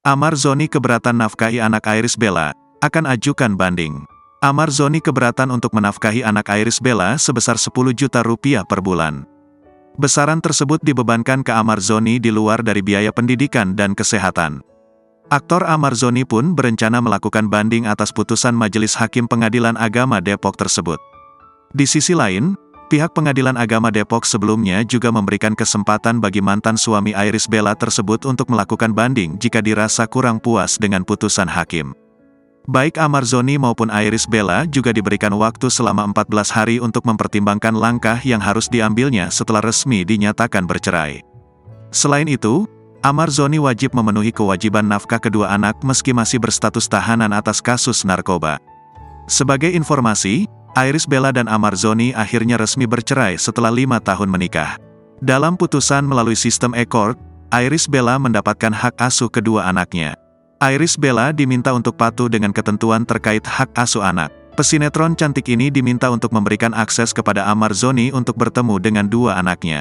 Amar Zoni keberatan nafkahi anak Irish Bella, akan ajukan banding. Amar Zoni keberatan untuk menafkahi anak Irish Bella sebesar 10 juta rupiah per bulan. Besaran tersebut dibebankan ke Amar Zoni di luar dari biaya pendidikan dan kesehatan. Aktor Amar Zoni pun berencana melakukan banding atas putusan Majelis Hakim Pengadilan Agama Depok tersebut. Di sisi lain, pihak Pengadilan Agama Depok sebelumnya juga memberikan kesempatan bagi mantan suami Irish Bella tersebut untuk melakukan banding jika dirasa kurang puas dengan putusan hakim. Baik Amar Zoni maupun Irish Bella juga diberikan waktu selama 14 hari untuk mempertimbangkan langkah yang harus diambilnya setelah resmi dinyatakan bercerai. Selain itu, Amar Zoni wajib memenuhi kewajiban nafkah kedua anak meski masih berstatus tahanan atas kasus narkoba. Sebagai informasi, Irish Bella dan Amar Zoni akhirnya resmi bercerai setelah 5 tahun menikah. Dalam putusan melalui sistem e-court, Irish Bella mendapatkan hak asuh kedua anaknya. Irish Bella diminta untuk patuh dengan ketentuan terkait hak asuh anak. Pesinetron cantik ini diminta untuk memberikan akses kepada Amar Zoni untuk bertemu dengan dua anaknya.